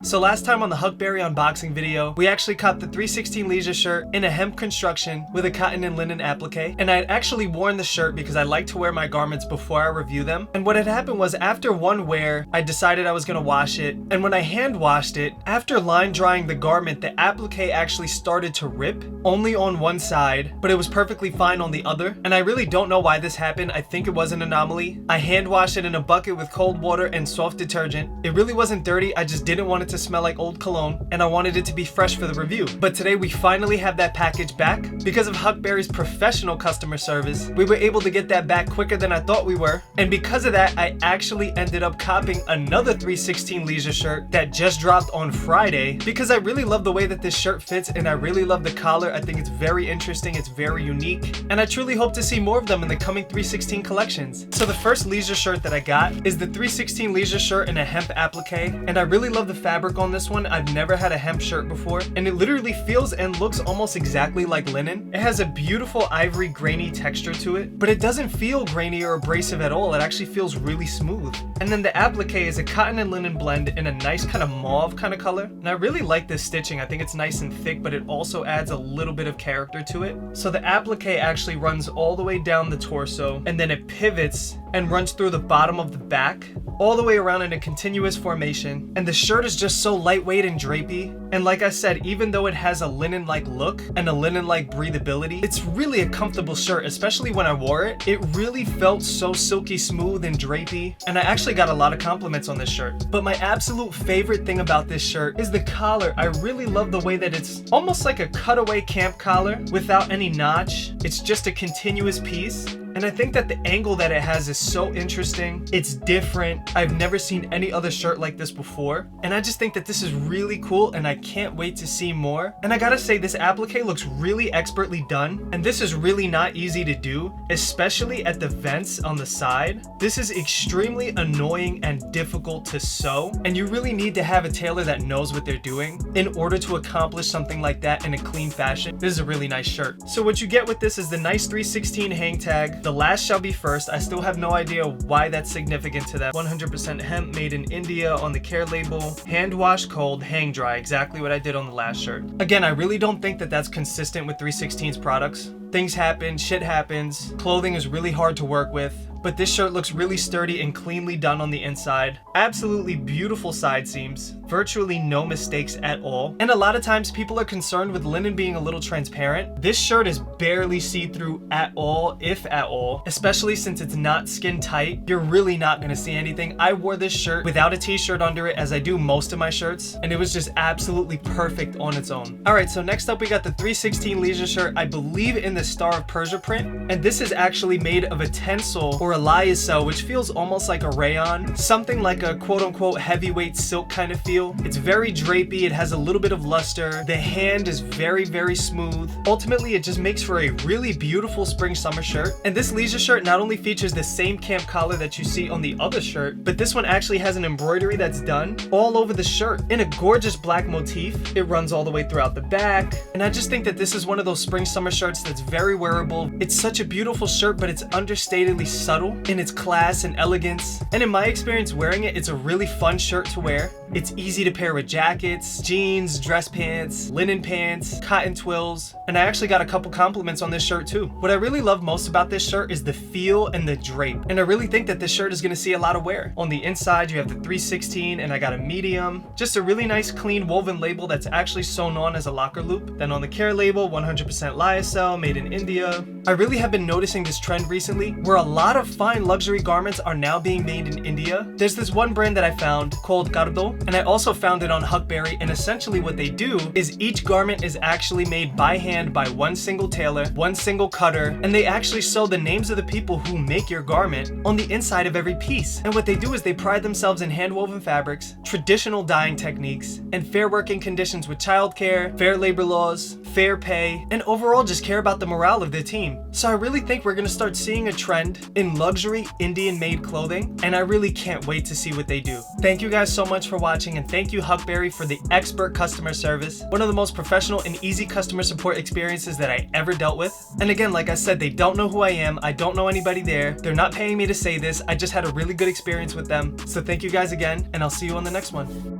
So last time on the Huckberry unboxing video, we actually copped the 316 Leisure Shirt in a hemp construction with a cotton and linen applique. And I had actually worn the shirt because I like to wear my garments before I review them. And what had happened was after one wear, I decided I was going to wash it. And when I hand washed it, after line drying the garment, the applique actually started to rip, only on one side, but it was perfectly fine on the other. And I really don't know why this happened. I think it was an anomaly. I hand washed it in a bucket with cold water and soft detergent. It really wasn't dirty. I just didn't want it to smell like old cologne, and I wanted it to be fresh for the review. But today we finally have that package back. Because of Huckberry's professional customer service, we were able to get that back quicker than I thought we were. And because of that, I actually ended up copping another 316 Leisure Shirt that just dropped on Friday because I really love the way that this shirt fits and I really love the collar. I think it's very interesting, it's very unique, and I truly hope to see more of them in the coming 316 collections. So the first leisure shirt that I got is the 316 Leisure Shirt in a hemp applique, and I really love the fabric on this one. I've never had a hemp shirt before, and it literally feels and looks almost exactly like linen. It has a beautiful ivory grainy texture to it, but it doesn't feel grainy or abrasive at all. It actually feels really smooth. And then the applique is a cotton and linen blend in a nice kind of mauve kind of color, and I really like this stitching. I think it's nice and thick, but it also adds a little bit of character to it. So the applique actually runs all the way down the torso, and then it pivots and runs through the bottom of the back all the way around in a continuous formation. And the shirt is just so lightweight and drapey. And like I said, even though it has a linen-like look and a linen-like breathability, it's really a comfortable shirt, especially when I wore it. It really felt so silky smooth and drapey, and I actually got a lot of compliments on this shirt. But my absolute favorite thing about this shirt is the collar. I really love the way that it's almost like a cutaway camp collar without any notch. It's just a continuous piece. And I think that the angle that it has is so interesting. It's different. I've never seen any other shirt like this before. And I just think that this is really cool, and I can't wait to see more. And I gotta say, this applique looks really expertly done. And this is really not easy to do, especially at the vents on the side. This is extremely annoying and difficult to sew. And you really need to have a tailor that knows what they're doing in order to accomplish something like that in a clean fashion. This is a really nice shirt. So what you get with this is the nice 316 hang tag. The last shall be first. I still have no idea why that's significant to that. 100% hemp, made in India on the care label. Hand wash, cold, hang dry. Exactly what I did on the last shirt. Again, I really don't think that that's consistent with 316's products. Things happen, shit happens. Clothing is really hard to work with. But this shirt looks really sturdy and cleanly done on the inside. Absolutely beautiful side seams. Virtually no mistakes at all. And a lot of times people are concerned with linen being a little transparent. This shirt is barely see-through at all, if at all. Especially since it's not skin tight. You're really not gonna see anything. I wore this shirt without a t-shirt under it, as I do most of my shirts. And it was just absolutely perfect on its own. Alright, so next up we got the 316 Leisure Shirt, I believe in the Star of Persia print. And this is actually made of a Tencel or a lyocell, which feels almost like a rayon, something like a quote-unquote heavyweight silk kind of feel. It's very drapey, it has a little bit of luster, the hand is very, very smooth. Ultimately, it just makes for a really beautiful spring-summer shirt. And this leisure shirt not only features the same camp collar that you see on the other shirt, but this one actually has an embroidery that's done all over the shirt in a gorgeous black motif. It runs all the way throughout the back, and I just think that this is one of those spring-summer shirts that's very wearable. It's such a beautiful shirt, but it's understatedly subtle in its class and elegance. And in my experience wearing it, it's a really fun shirt to wear. It's easy to pair with jackets, jeans, dress pants, linen pants, cotton twills, and I actually got a couple compliments on this shirt too. What I really love most about this shirt is the feel and the drape, and I really think that this shirt is going to see a lot of wear. On the inside you have the 316, and I got a medium, just a really nice clean woven label that's actually sewn on as a locker loop. Then on the care label, 100% lyocell, made in India. I really have been noticing this trend recently where a lot of fine luxury garments are now being made in India. There's this one brand that I found called Grailed, and I also found it on Huckberry, and essentially what they do is each garment is actually made by hand by one single tailor, one single cutter, and they actually sew the names of the people who make your garment on the inside of every piece. And what they do is they pride themselves in hand-woven fabrics, traditional dyeing techniques, and fair working conditions with childcare, fair labor laws, fair pay, and overall just care about the morale of their team. So I really think we're gonna start seeing a trend in luxury Indian-made clothing, and I really can't wait to see what they do. Thank you guys so much for watching, and thank you Huckberry for the expert customer service. One of the most professional and easy customer support experiences that I ever dealt with. And again, like I said, they don't know who I am. I don't know anybody there. They're not paying me to say this. I just had a really good experience with them. So thank you guys again, and I'll see you on the next one.